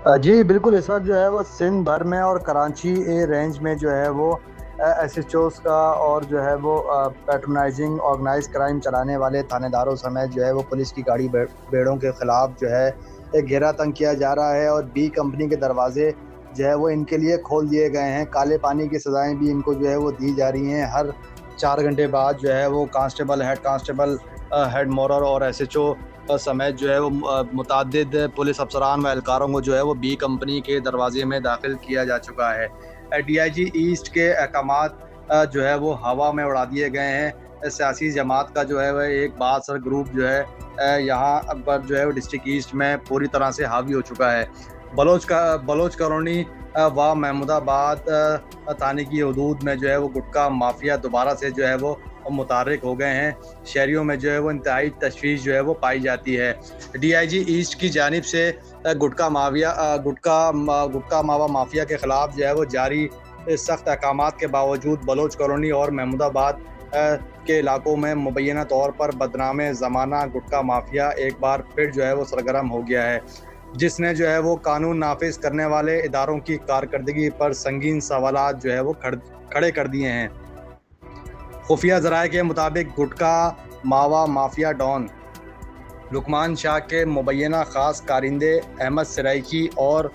जी बिल्कुल, इस वक़्त जो है वो सिंध भर में और कराची रेंज में जो है वो एसएचओज़ का और जो है वो पैट्रोनाइज़िंग ऑर्गेनाइज़्ड क्राइम चलाने वाले थानेदारों समेत जो है वो पुलिस की गाड़ी बेड़ों के खिलाफ जो है एक घेरा तंग किया जा रहा है और बी कंपनी के दरवाज़े जो है वो इनके लिए खोल दिए गए हैं। काले पानी की सज़ाएँ भी इनको जो है वो दी जा रही हैं। हर 4 घंटे बाद जो है वो कांस्टेबल, हेड मोरर और एसएचओ समेत जो है वो मुतअद्दिद पुलिस अफ़सरान व एहलकारों को जो है वो बी कंपनी के दरवाज़े में दाखिल किया जा चुका है। डीआईजी ईस्ट के अहकामात जो है वो हवा में उड़ा दिए गए हैं। सियासी जमात का जो है वह एक बाअसर ग्रुप जो है यहाँ पर जो है वो डिस्ट्रिक्ट ईस्ट में पूरी तरह से हावी हो चुका है। बलोच कॉलोनी व महमूदाबाद थाने की हदूद में जो है वो गुटखा माफिया दोबारा से जो है वो मुतारिक हो गए हैं। शहरियों में जो है वो इंतहाई तशवीश जो है वो पाई जाती है। डीआईजी ईस्ट की जानिब से गुटखा मावा माफिया के ख़िलाफ़ जो है वो जारी सख्त अहकामात के बावजूद बलोच कॉलोनी और महमूदाबाद के इलाकों में मुबैना तौर पर बदनाम ज़माना गुटखा माफिया एक बार फिर जो है वो सरगर्म हो गया है, जिसने जो है वो कानून नाफिज करने वाले इदारों की कारकर्दगी पर संगीन सवालात जो है वो खड़े कर दिए हैं। खुफिया ज़राए के मुताबिक गुटखा मावा माफिया डॉन लुकमान शाह के मुबैना ख़ास कारिंदे अहमद सराइकी और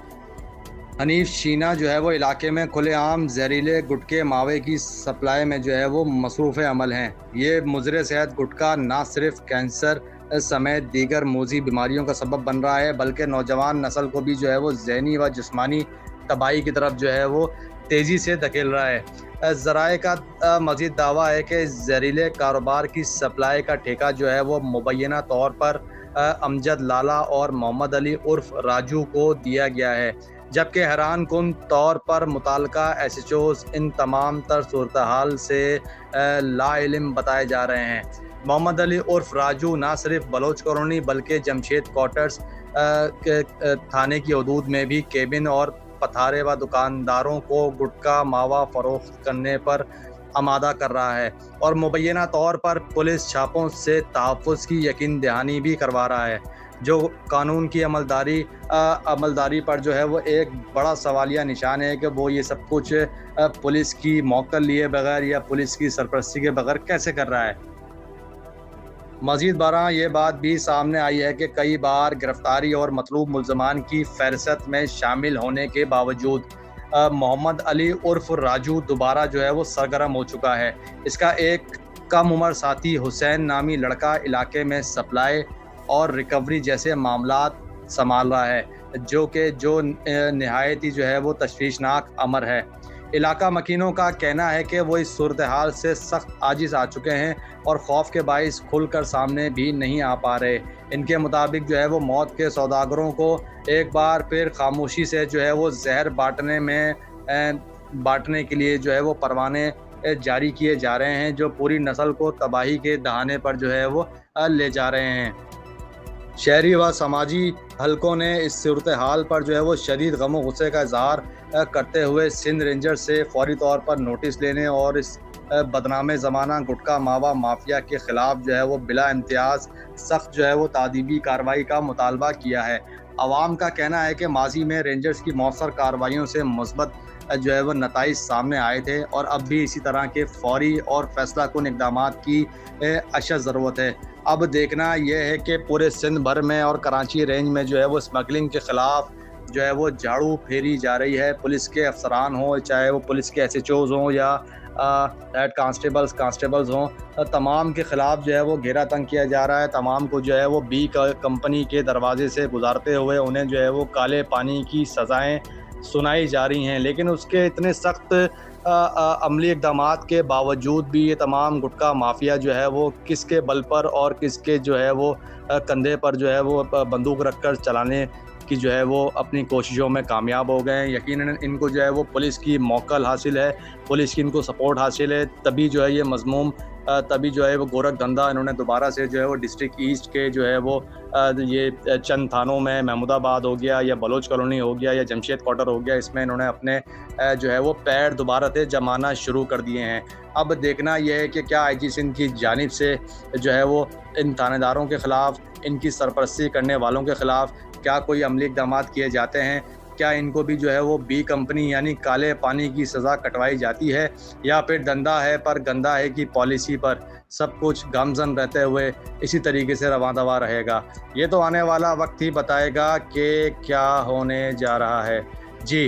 हनीफ शीना जो है वो इलाके में खुलेआम जहरीले गुटखे मावे की सप्लाई में जो है वो मसरूफ़ अमल हैं। ये मुज़र सेहत गुटखा ना सिर्फ कैंसर समेत दीगर मोज़ी बीमारियों का सबब बन रहा है, बल्कि नौजवान नस्ल को भी जो है वो ज़हनी व जिस्मानी तबाही की तरफ जो है वो तेज़ी से धकेल रहा है। ज़राए का मज़ीद दावा है कि जहरीले कारोबार की सप्लाई का ठेका जो है वो मुबैना तौर पर अमजद लाला और मोहम्मद अली उर्फ राजू को दिया गया है, जबकि हैरान कुन तौर पर मुताल्लिका एसएचओज़ इन तमाम तर सूरत हाल से लाइल्म बताए जा रहे हैं। मोहम्मद अली उर्फ राजू ना सिर्फ बलोच कॉलोनी बल्कि जमशेद क्वार्टर्स थाने की हदूद में भी केबिन और पथारे व दुकानदारों को गुटखा मावा फरोख्त करने पर आमादा कर रहा है और मुबैना तौर पर पुलिस छापों से तहफ़्फ़ुज़ की यकीन दहानी भी करवा रहा है, जो कानून की अमलदारी पर जो है वो एक बड़ा सवालिया निशान है कि वो ये सब कुछ पुलिस की मौक़िल लिए बगैर या पुलिस की सरपरस्ती के बगैर कैसे कर रहा है। मज़ीद बरआं ये बात भी सामने आई है कि कई बार गिरफ्तारी और मतलूब मुल्ज़मान की फ़हरिस्त में शामिल होने के बावजूद मोहम्मद अली उर्फ राजू दोबारा जो है वो सरगर्म हो चुका है। इसका एक कम उम्र साथी हुसैन नामी लड़का इलाके में सप्लाई और रिकवरी जैसे मामलात संभाल रहा है, जो नहायत ही जो है वो तशवीशनाक अमर है। इलाका मकीनों का कहना है कि वो इस सूरत हाल से सख्त आजिज़ आ चुके हैं और खौफ के बाइस खुलकर सामने भी नहीं आ पा रहे। इनके मुताबिक जो है वो मौत के सौदागरों को एक बार फिर खामोशी से जो है वो जहर बांटने के लिए जो है वो परवाने जारी किए जा रहे हैं, जो पूरी नस्ल को तबाही के दहाने पर जो है वो ले जा रहे हैं। शहरी व समाजी हलकों ने इस सूरत हाल पर जो है वो शदीद गम व गुस्से का इजहार करते हुए सिंध रेंजर से फौरी तौर पर नोटिस लेने और इस बदनाम ज़माना गुटखा मावा माफिया के ख़िलाफ़ जो है वो बिला इम्तियाज़ सख्त जो है वो तादीबी कार्रवाई का मुतालबा किया है। अवाम का कहना है कि माजी में रेंजर्स की मौसर कार्रवाइयों से मुस्बत जो है वो नताइज सामने आए थे और अब भी इसी तरह के फौरी और फैसला कुन इक़दामात की अशद ज़रूरत है। अब देखना यह है कि पूरे सिंध भर में और कराची रेंज में जो है वो स्मगलिंग के ख़िलाफ़ जो है वो झाड़ू फेरी जा रही है। पुलिस के अफसरान हों, चाहे वो पुलिस के एसएचओज़ हों या हेड कांस्टेबल्स हों, तमाम के ख़िलाफ़ जो है वो घेरा तंग किया जा रहा है। तमाम को जो है वो बी कंपनी के दरवाजे से गुजारते हुए उन्हें जो है वो काले पानी की सज़ाएँ सुनाई जा रही हैं, लेकिन उसके इतने सख्त अमली इक़दामात के बावजूद भी ये तमाम गुटखा माफिया जो है वो किसके बल पर और किसके जो है वो कंधे पर जो है वो बंदूक रखकर चलाने की जो है वो अपनी कोशिशों में कामयाब हो गए हैं। यकीनन इनको जो है वो पुलिस की मौक़िल हासिल है, पुलिस की इनको सपोर्ट हासिल है, तभी जो है ये मज़मूम तभी जो है वो गोरख धंधा इन्होंने दोबारा से जो है वो डिस्ट्रिक्ट ईस्ट के जो है वो ये चंद थानों में महमूदाबाद हो गया या बलोच कॉलोनी हो गया या जमशेद क्वार्टर हो गया, इसमें इन्होंने अपने जो है वो पैर दोबारा से जमाना शुरू कर दिए हैं। अब देखना यह है कि क्या आईजी सिंध की जानिब से जो है वो इन थानेदारों के ख़िलाफ़, इनकी सरपरस्ती करने वालों के ख़िलाफ़ क्या कोई अमली इक़दामात किए जाते हैं। क्या इनको भी जो है वो बी कंपनी यानी काले पानी की सज़ा कटवाई जाती है, या फिर धंधा है पर गंदा है की पॉलिसी पर सब कुछ गामजन रहते हुए इसी तरीके से रवां दवा रहेगा। ये तो आने वाला वक्त ही बताएगा कि क्या होने जा रहा है। जी।